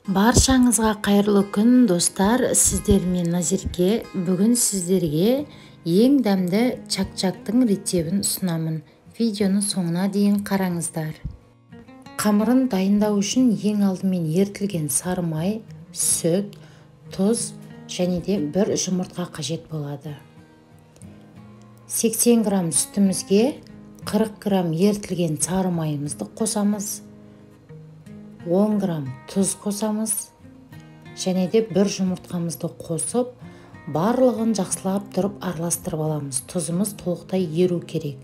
Баршаңызға қайырлы күн достар, сіздермен Назерке. Бүгін сіздерге ең дәмді чак-чактың рецебін ұсынамын. Видеоны соңына дейін қараңыздар. Қамырын дайындау үшін ең алдымен ертілген сары май, сүт, тұз және де бір жұмыртқа қажет болады. 80 грамм сүтімізге 40 грамм ертілген сары майымызды қосамыз. 10 грамм тұз қосамыз және де бір жұмыртқамызды қосып, барлығын жақсылап тұрып араластырып аламыз. Тұзымыз толықтай еру керек.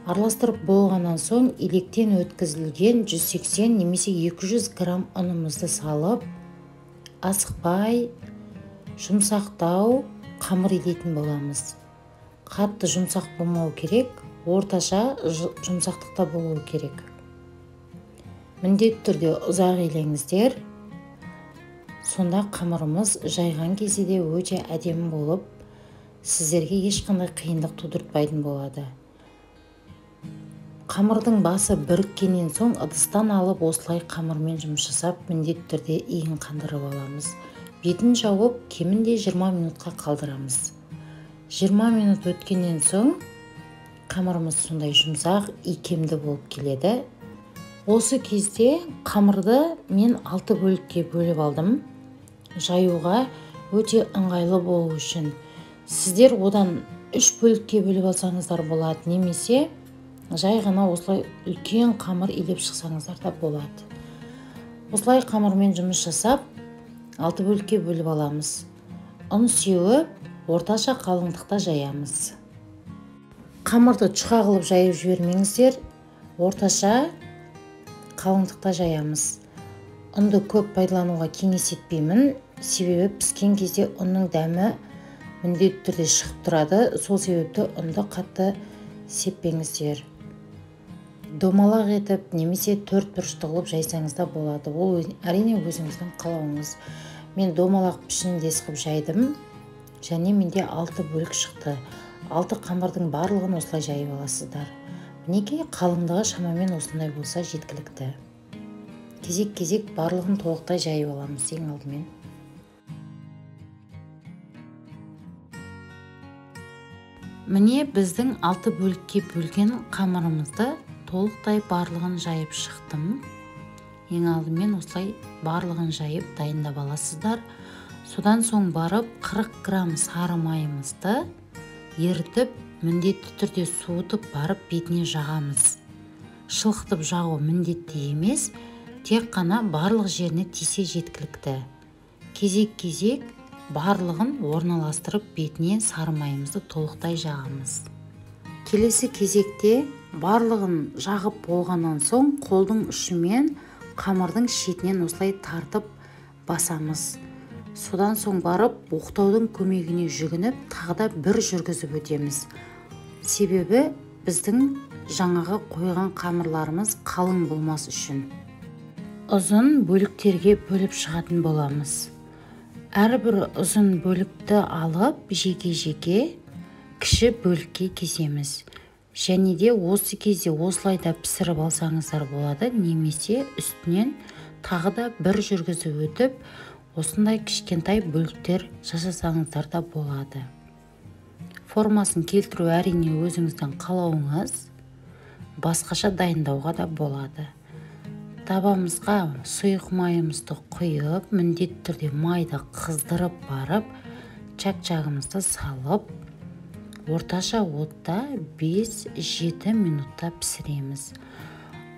Араластырып болғаннан соң електен өткізілген 180 немесе 200 грамм ұнымызды салып, асықпай, жұмсақтау қамыр илейтін боламыз. Қатты жұмсақ болмау керек, орташа жұмсақтықта болуы керек. Міндетті түрде ұзақ илеңіздер. Сонда қамырымыз жайған кезде де өте әдемі болып, сіздерге ешқандай қиындық тудыртпайтын болады. Қамырдың басы біріккеннен соң ыдыстан алып, осылай қамырмен жұмыс жасап, міндетті түрде иін қандырып аламыз. Бетін жауып, кемінде 20 минутқа қалдырамыз. 20 минут өткеннен соң қамырымыз сондай жұмсақ, икемді болып келеді. Осы кезде қамырды мен 6 бөлікке бөліп алдым. Жаюға өте ыңғайлы болу үшін. Сіздер одан 3 бөлікке бөліп алсаңыздар болады, немесе жай ғана осылай үлкен қамыр илеп шықсаңыздар да болады. Осылай қамырмен жұмыс жасап, 6 бөлікке бөліп аламыз. Ұн сеуіп, орташа қалыңдықта жаямыз. Қамырды жұқа қылып жайып жібермеңіздер, орташа қалыңдықта жаямыз. Ұнды көп пайдалануға кеңес етпеймін, себебі піскен кезде ұнның дәмі міндетті түрде шығып тұрады. Сол себепті ұнды қатты сеппеңіздер. Домалақ етіп, немесе 4 бұрышты қылып жайсаңыз да болады. Ол әрине өзіңіздің қалауыңыз. Мен домалақ пішінінде қылып жайдым, және менде 6 бөлік шықты. 6 қамырдың барлығын осылай жайып аласыздар. Мінекей қалыңдығы шамамен осындай болса жеткілікті. Кезек-кезек барлығын толықтай жайып аламыз ең алдымен. Міне біздің 6 бөлікке бөлген қамырымызды толықтай барлығын жайып шықтым. Ең алдымен осылай барлығын жайып дайындап аласыздар. Содан соң барып 40 грамм сары майымызды ерітіп, міндетті түрде суытып барып бетіне жағамыз. Шылықтып жағу міндетті емес, тек қана барлық жеріне тисе жеткілікті. Кезек-кезек барлығын орналастырып бетіне сары майымызды толықтай жағамыз. Келесі кезекте барлығын жағып болғаннан соң қолдың ұшымен қамырдың шетінен осылай тартып басамыз. Содан соң барып оқтаудың көмегіне жүгініп, тағы да бір жүргізіп өтеміз. Себебі біздің жаңағы қойған қамырларымыз қалың болмас үшін. Ұзын бөліктерге бөліп шығатын боламыз. Әрбір ұзын бөлікті алып, жеке-жеке кіші бөлікке кесеміз. Және де осы кезде осылайда пісіріп алсаңыздар болады, немесе үстінен тағы да бір жүргізіп өтіп, осындай кішкентай бөліктер жасасаңыздар да болады. Формасын келтіру әрине өзіңіздің қалауыңыз, басқаша дайындауға да болады. Табамызға сұйық майымызды құйып, міндетті түрде майды қыздырып барып, чак-чагымызды салып, орташа отта 5-7 минутта пісіреміз.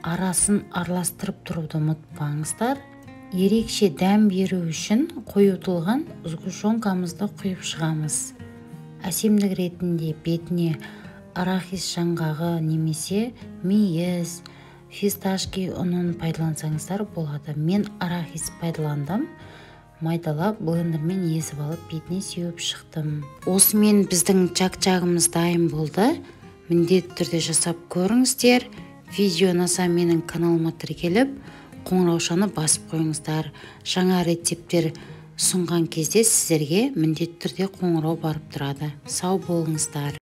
Арасын араластырып тұруды ұмытпаңыздар. Ерекше дәм беру үшін қойытылған сгущенкамызды құйып шығамыз. Әсемдік ретінде бетіне арахис жаңғағы немесе мейіз, фисташки ұнын пайдалансаңыздар болады. Мен арахис пайдаландым. Майдалап, блендермен езіп алып, бетіне сеуіп шықтым. Осымен біздің чак-чагымыз дайын болды. Міндетті түрде жасап көріңіздер. Видео ұнаса менің каналыма тіркеліп, қоңыраушаны басып қойыңыздар. Жаңа рецептер ұсынған кезде сіздерге міндетті түрде қоңырау барып тұрады. Сау болыңыздар.